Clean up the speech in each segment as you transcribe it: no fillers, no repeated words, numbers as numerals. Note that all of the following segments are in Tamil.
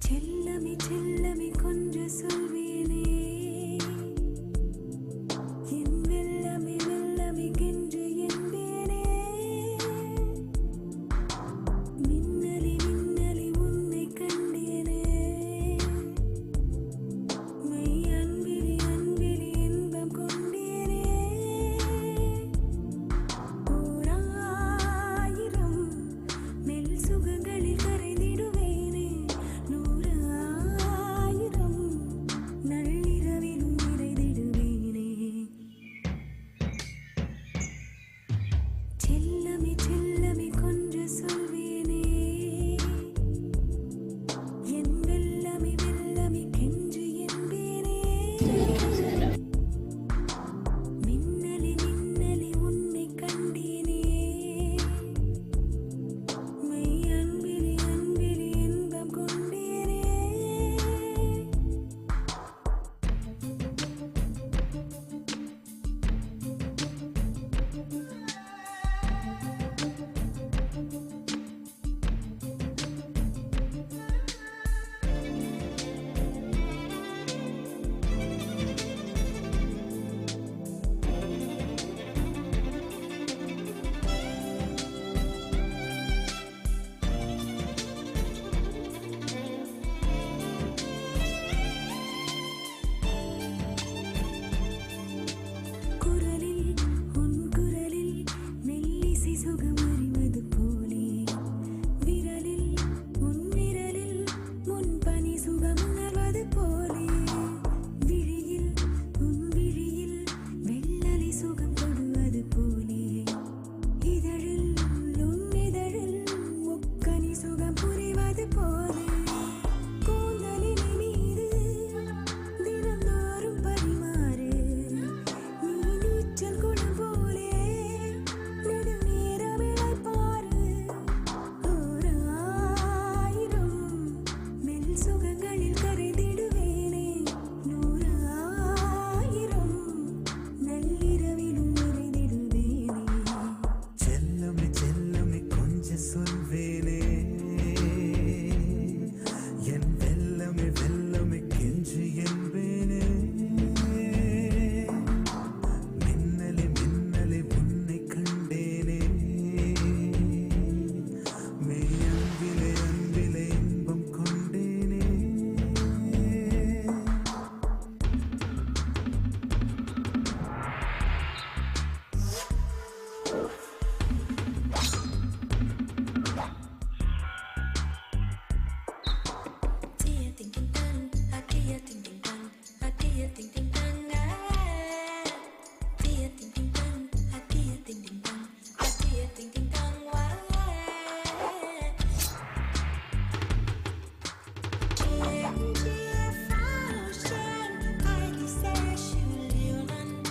செல்லமே செல்லமே கொஞ்சம் சொல்வேனே என் வெல்லமே வெல்லமே கென்று என்பேனே மின்னலி மின்னலி உன்னை கண்டேனே மெய் அன்பிலி அன்பிலி இன்பம் கொண்டேனே ஓராயிரம் மெல் சுகங்களில் கரைந்திடுவேனே நூறாயிரம் நள்ளிரவிலும் நிறைந்திடுவேனே செல்லமே செல்லமே கொஞ்சம் சொல்வேனே என் வெல்லமே வெல்லமே கென்று என்பேனே மின்னலி மின்னலி உன்னை கண்டேனே மெய் அன்பிலி அன்பிலி இன்பம் கொண்டேனே குரலில் உன் குரலில் மெல்லிசை சுகம் அறிவது போலே விரலில் உன் விரலில் முன் பனி சுகம் உணர்வது போலே விழியில் உன் விழியில் வெள்ளலை சுகம் தொடுவது போலே இதழில் உன் இதழில் முக்கனி சுகம் புரிவது போலே கூந்தலின் மீது தினந்தோறும் பரிமாறு நீ நீச்சல் குளம் போலே நெடுநேரம் இளைப்பாறு ஓராயிரம் மெல் சுகங்களில் கரைந்திடுவேனே நூறாயிரம் நள்ளிரவிலும் நிறைந்திடுவேனே செல்லமே செல்லமே கொஞ்சம் சொல்வேனே என் வெல்லமே வெல்லமே கெஞ்சு என்பேனே மின்னலே மின்னலே உன்னை கண்டேனே மெய் அன்பிலே அன்பிலே இன்பம் கொண்டேனே Dear thinking done, a dear thinking done, a dear thinking done, dear thinking done, a dear thinking done, a dear thinking done, dear Frau Chen, I say she will run,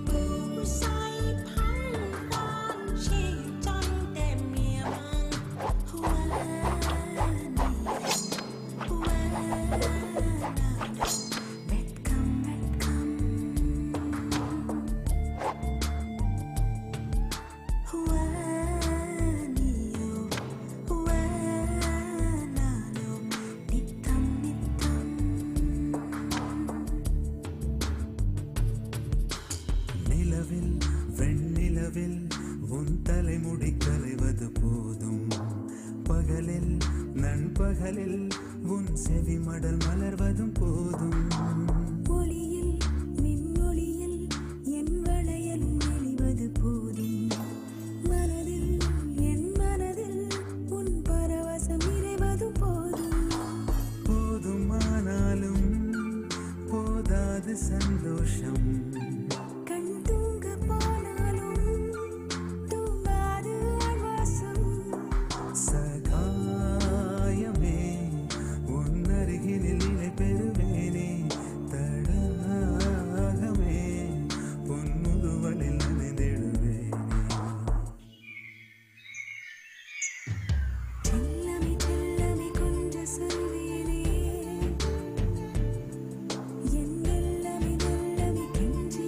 boo sai pan pan, she done them young, நிலவில் வெண்ணிலவில் உன் தலைமுடி கலைவது போதும் பகலில் நண்பகலில் உன் செவிமடல் மலர்வதும் போதும் ஒளியில் மின்னொளியில் என் வளையலும் நெளிவது போதும் மனதில் என் மனதில் உன் பரவசம் நிறைவது போதும் போதுமானாலும் போதாது சந்தோஷம் கண் தூங்க போனாலும் தூங்காது ஆழ்வாசம் சகாயமே உன் அருகினில் நிலை பெறுவேனே தடாகமே பொன் முதுவலில் நனைந்திடுவேனே செல்லமே செல்லமே கொஞ்சம் சொல்வேனே என் வெல்லமே வெல்லமே கென்று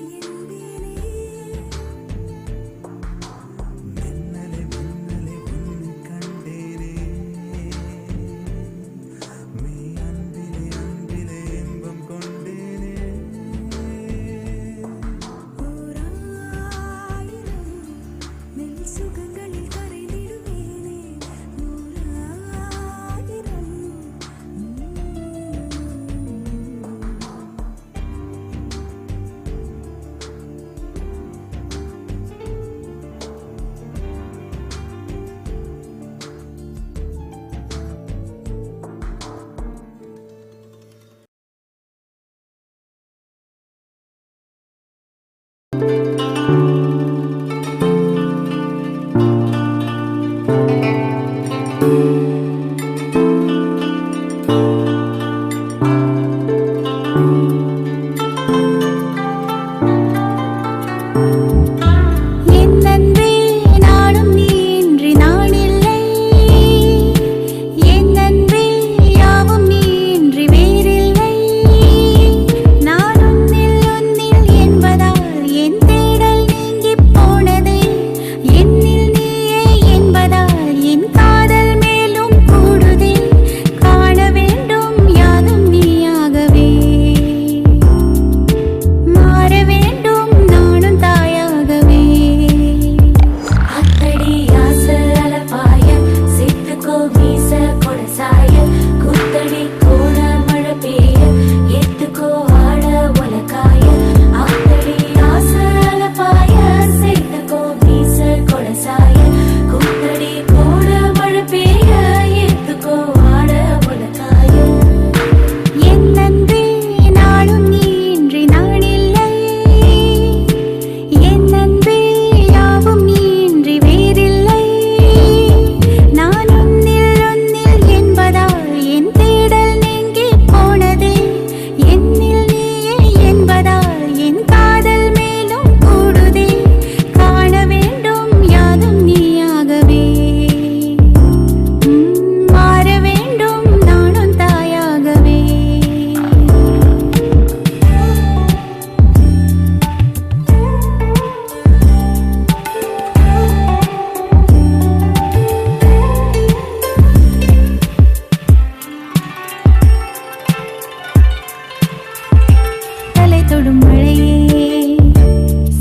தொடும் மழையே,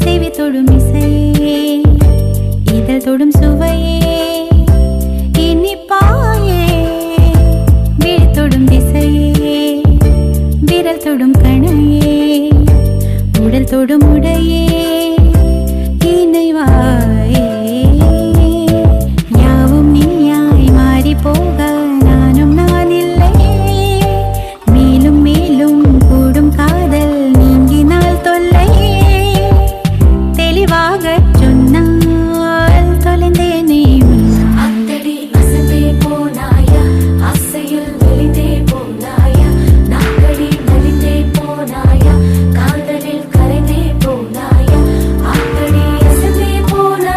செவி தொடும் இசையே, இதழ் தொடும் சுவையே, இனிப்பாயே, விழி தொடும் திசையே, விரல் தொடும் கணையே, உடல் தொடும் உடையே, இணைவாயே. யாவும் நீயாய் மாறி போக நானும் நான் இல்லையே, மேலும் மேலும் கூடும் காதல் நீங்கினால் தொல்லையே. தெளிவாக சொன்னால் தொலைந்தேனே உன்னால். அத்தடி அசந்தே போனாயா, அசையில் மெலிந்தே போனாயா, நாக்கடி நலிந்தே போனாயா, காதலில் கரைந்தே போனாயா. அத்தடி அசந்தே போனாயா,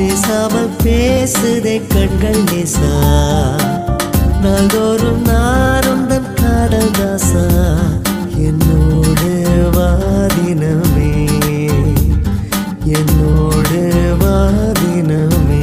பேசாமல் பேசுதே கண்கள் நேசா நாள்தோறும் நானும் தன் காதல் தாசா என்னோடு வாதினமே என்னோடு வாதினமே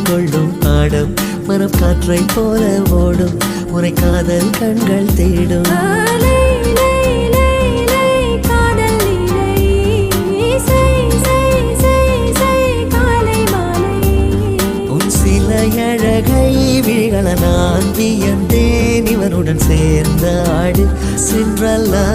கொள்ளும் ஆடம் மரம் காற்றை போல ஓடும் உரை காதல் கண்கள் தேடும் உன் சில அழகை விழிகள நான் வியந்தேன் இவனுடன் சேர்ந்த ஆடு சென்றல்லா